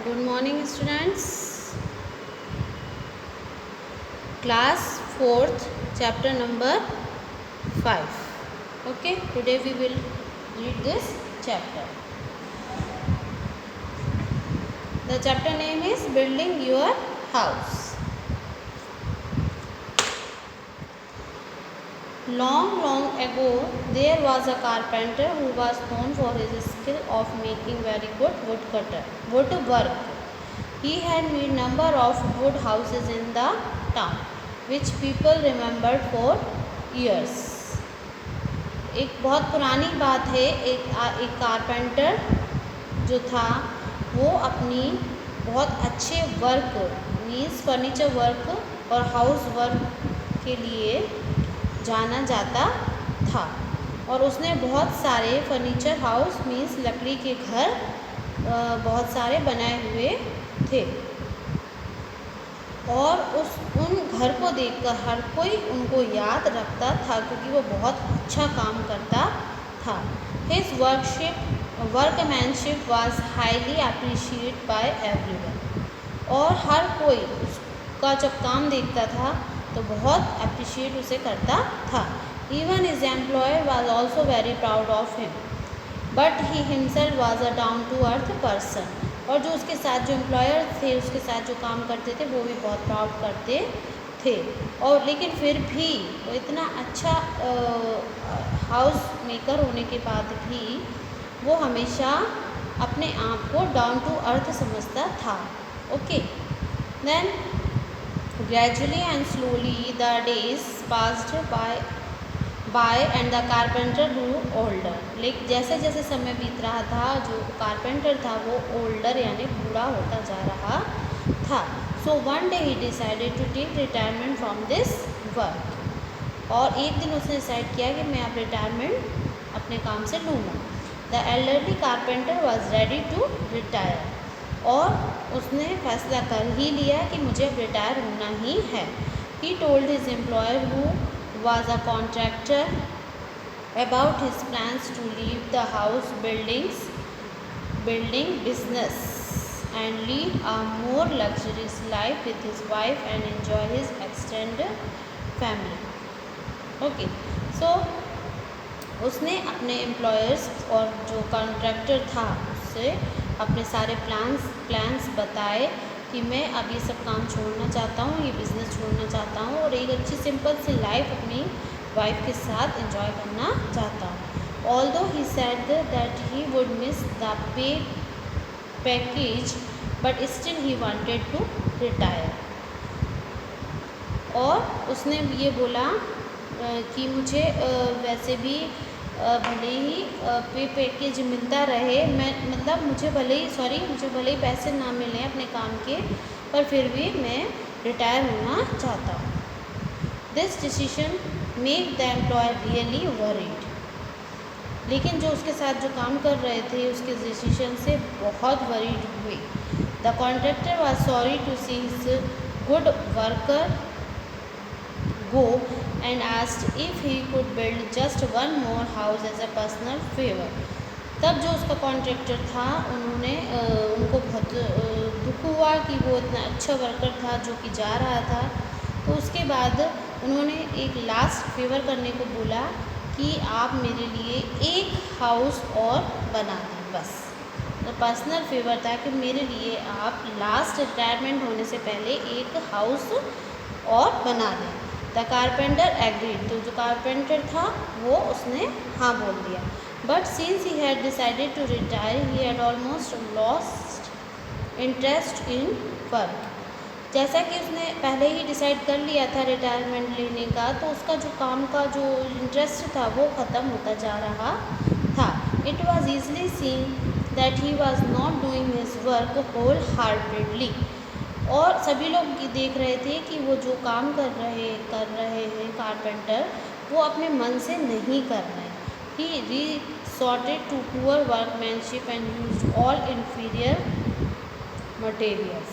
Good morning, students. Class 4th, chapter number 5. Okay, today we will read this chapter. The chapter name is Building Your House. Long ago, there was a carpenter who was known for his skill of making very good woodwork. He had made number of wood houses in the town, which people remembered for years. एक बहुत पुरानी बात है, एक carpenter जो था वो अपनी बहुत अच्छे वर्क मीन्स फर्नीचर वर्क और हाउस वर्क के लिए जाना जाता था और उसने बहुत सारे फर्नीचर हाउस मीन्स लकड़ी के घर बहुत सारे बनाए हुए थे और उन घर को देखकर हर कोई उनको याद रखता था क्योंकि वो बहुत अच्छा काम करता था. His workmanship was highly appreciated by everyone. और हर कोई उसका जब काम देखता था तो बहुत अप्रिशिएट उसे करता था. Even his employer was also very proud of him, but he himself was a down to earth person. और जो उसके साथ जो एम्प्लॉयर थे, उसके साथ जो काम करते थे, वो भी बहुत प्राउड करते थे. और लेकिन फिर भी वो इतना अच्छा हाउस मेकर होने के बाद भी वो हमेशा अपने आप को डाउन टू अर्थ समझता था. Okay, then gradually and slowly the days passed by and the carpenter grew older. लेकिन जैसे जैसे समय बीत रहा था, जो कारपेंटर था वो ओल्डर यानी बूढ़ा होता जा रहा था. So one day he decided to take retirement from this work. और एक दिन उसने डिसाइड किया कि मैं अब रिटायरमेंट अपने काम से लूँगा. The elderly carpenter was ready to retire. और उसने फैसला कर ही लिया कि मुझे अब रिटायर होना ही है. He told his employer who was a contractor about his plans to leave the house building business and lead a more luxurious life with his wife and enjoy his extended family. Okay, so उसने अपने employers और जो contractor था उससे अपने सारे plans बताए कि मैं अब ये सब काम छोड़ना चाहता हूँ, ये बिज़नेस छोड़ना चाहता हूँ और एक अच्छी सिंपल सी लाइफ अपनी वाइफ के साथ एंजॉय करना चाहता हूँ. Although he said that he would miss the package but still he wanted to retire. और उसने ये बोला कि मुझे वैसे भी भले ही पे पैकेज मिलता रहे, मुझे भले ही पैसे ना मिलें अपने काम के, पर फिर भी मैं रिटायर होना चाहता हूँ. This decision make the employer really worried. लेकिन जो उसके साथ जो काम कर रहे थे उसके डिसीजन से बहुत वरीड हुए. The contractor was sorry to see his good worker go and asked if he could build just one more house as a personal favor. तब जो उसका कॉन्ट्रैक्टर था उनको बहुत दुख हुआ कि वो इतना अच्छा वर्कर था जो कि जा रहा था. तो उसके बाद उन्होंने एक लास्ट फेवर करने को बोला कि आप मेरे लिए एक हाउस और बना दें. बस पर्सनल फेवर था कि मेरे लिए आप लास्ट रिटायरमेंट होने से पहले एक हाउस और बना दें. The carpenter agreed. तो जो कारपेंटर था वो उसने हाँ बोल दिया. But since he had decided to retire he had almost lost interest in work. जैसा कि उसने पहले ही डिसाइड कर लिया था रिटायरमेंट लेने का, तो उसका जो काम का जो इंटरेस्ट था वो ख़त्म होता जा रहा था. It was easily seen that he was not doing his work whole heartedly. और सभी लोग देख रहे थे कि वो जो काम कर रहे हैं कारपेंटर, वो अपने मन से नहीं कर रहे हैं. He resorted to poor workmanship and used all inferior materials.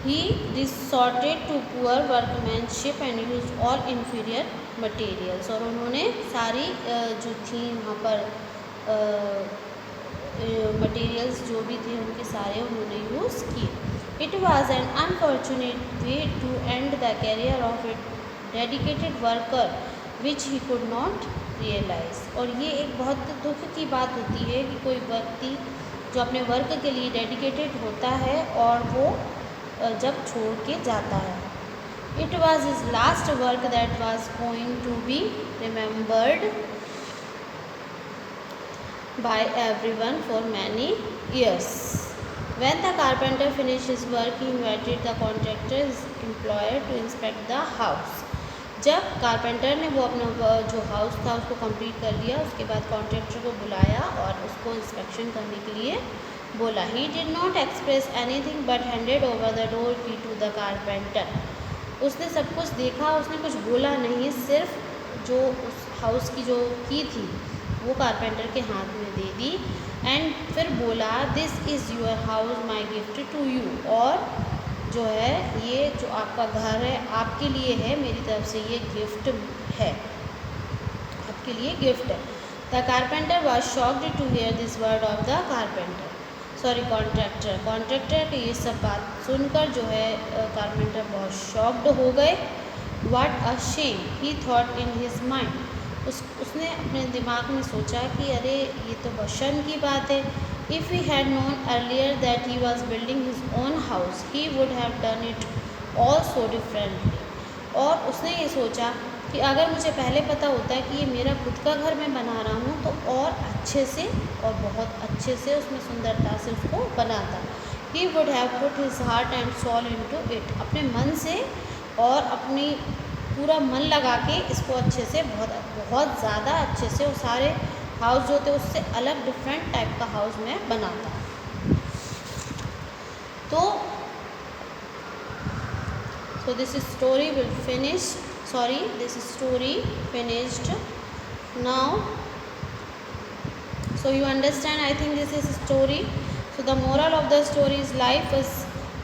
He resorted to poor workmanship and used all inferior materials. और उन्होंने सारी जो थी वहाँ पर मटेरियल्स जो भी थे उनके सारे उन्होंने यूज़ किए. It was an unfortunate way to end the career of a dedicated worker which he could not realize. और ये एक बहुत दुख की बात होती है कि कोई व्यक्ति जो अपने वर्क के लिए डेडिकेटेड होता है और वो जब छोड़ के जाता है. It was his last work that was going to be remembered by everyone for many years. When the carpenter finished his work, he invited the contractor's employer to inspect the house. जब carpenter ने वो अपना जो house था उसको complete कर लिया, उसके बाद कॉन्ट्रैक्टर को बुलाया और उसको इंस्पेक्शन करने के लिए बोला. He did not express anything but handed over the door key to the carpenter. उसने सब कुछ देखा, उसने कुछ बोला नहीं, सिर्फ जो उस हाउस की जो की थी वो कारपेंटर के हाथ में दे दी. एंड फिर बोला, this is your house my gift to you. और जो है ये जो आपका घर है आपके लिए है, मेरी तरफ से ये गिफ्ट है, आपके लिए गिफ्ट है. The carpenter was shocked to hear this word of the contractor. Contractor की ये सब बात सुनकर जो है कारपेंटर बहुत शॉक्ड हो गए. What a shame he thought in his mind. उसने अपने दिमाग में सोचा कि अरे ये तो बहुत शर्म की बात है. If he had known earlier that he was building his own house he would have done it all so differently. और उसने ये सोचा कि अगर मुझे पहले पता होता है कि ये मेरा खुद का घर मैं बना रहा हूँ तो और अच्छे से और बहुत अच्छे से उसमें सुंदरता से उसको बनाता. He would have put his heart and soul into it. अपने मन से और अपनी पूरा मन लगा के इसको अच्छे से बहुत ज़्यादा अच्छे से वो सारे हाउस जो थे उससे अलग डिफरेंट टाइप का हाउस में बनाता. तो so this story will finish this story finished now. So you understand, I think this is a story. So the moral of the story is life is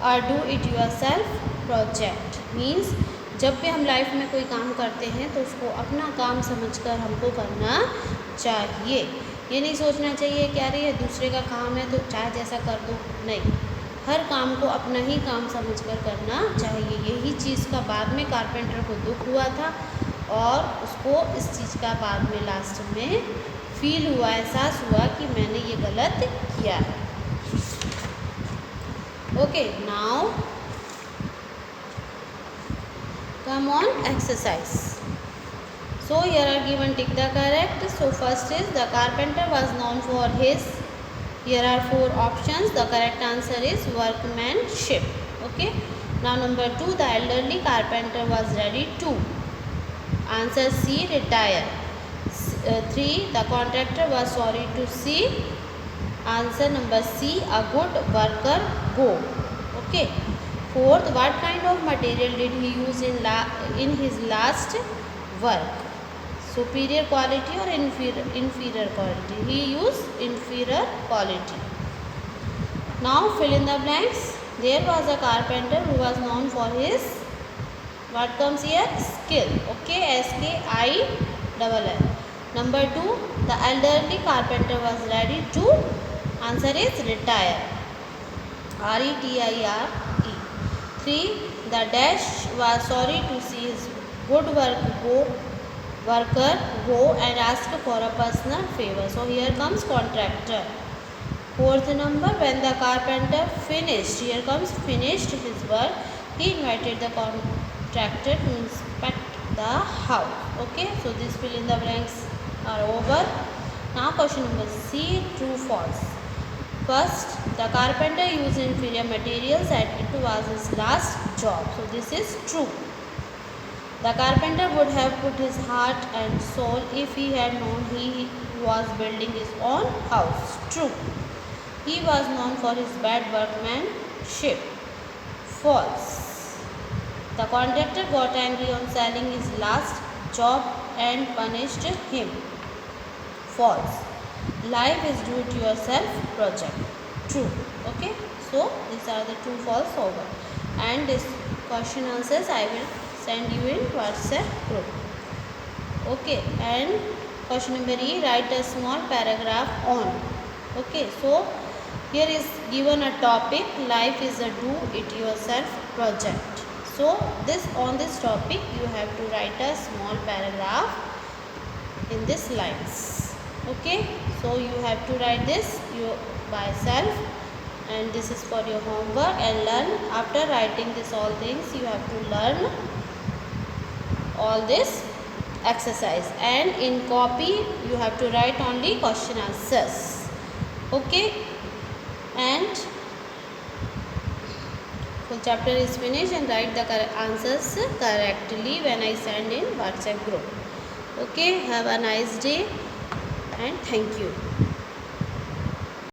a do it yourself project. Means जब भी हम life में कोई काम करते हैं तो उसको अपना काम समझकर हमको करना चाहिए. ये नहीं सोचना चाहिए कि अरे ये दूसरे का काम है तो चाहे जैसा कर दो. नहीं, हर काम को अपना ही काम समझकर करना चाहिए. यही चीज़ का बाद में कारपेंटर को दुख हुआ था और उसको इस चीज़ का बाद में लास्ट में फील हुआ, एहसास हुआ कि मैंने ये गलत किया है. Okay, now come on exercise. So here are given tick the correct. So first is the carpenter was known for his. Here are 4 options. The correct answer is workmanship. Okay. Now number 2, the elderly carpenter was ready to. Answer C, retire. 3, the contractor was sorry to see. Answer number C, a good worker go. Okay. 4th, what kind of material did he use in his last work? Superior quality or inferior quality? He used inferior quality. Now fill in the blanks. There was a carpenter who was known for his, what comes here? Skill. Okay, SKILL. Number 2, the elderly carpenter was ready to. Answer is retire. RETIRE. 3, the dash was sorry to see his good worker go and ask for a personal favor. So here comes contractor. 4th number, when the carpenter finished, here comes finished his work, he invited the contractor to inspect the house. Okay, so this fill in the blanks are over. Now question number C, true false. First, the carpenter used inferior materials and it was his last job. So this is true. The carpenter would have put his heart and soul if he had known he was building his own house. True. He was known for his bad workmanship. False. The contractor got angry on selling his last job and punished him. False. Life is do-it-yourself project. True. Okay. So these are the true false over. And this question answers I will send you in WhatsApp group. Okay. And question number E, write a small paragraph on. Okay, so here is given a topic, life is a do it yourself project. So on this topic you have to write a small paragraph in this lines. Okay, so you have to write this you by self, and this is for your homework, and learn. After writing this all things, you have to learn all this exercise, and in copy you have to write only question answers. Okay, and full chapter is finished, and write the answers correctly when I send in WhatsApp group. Okay, have a nice day and thank you.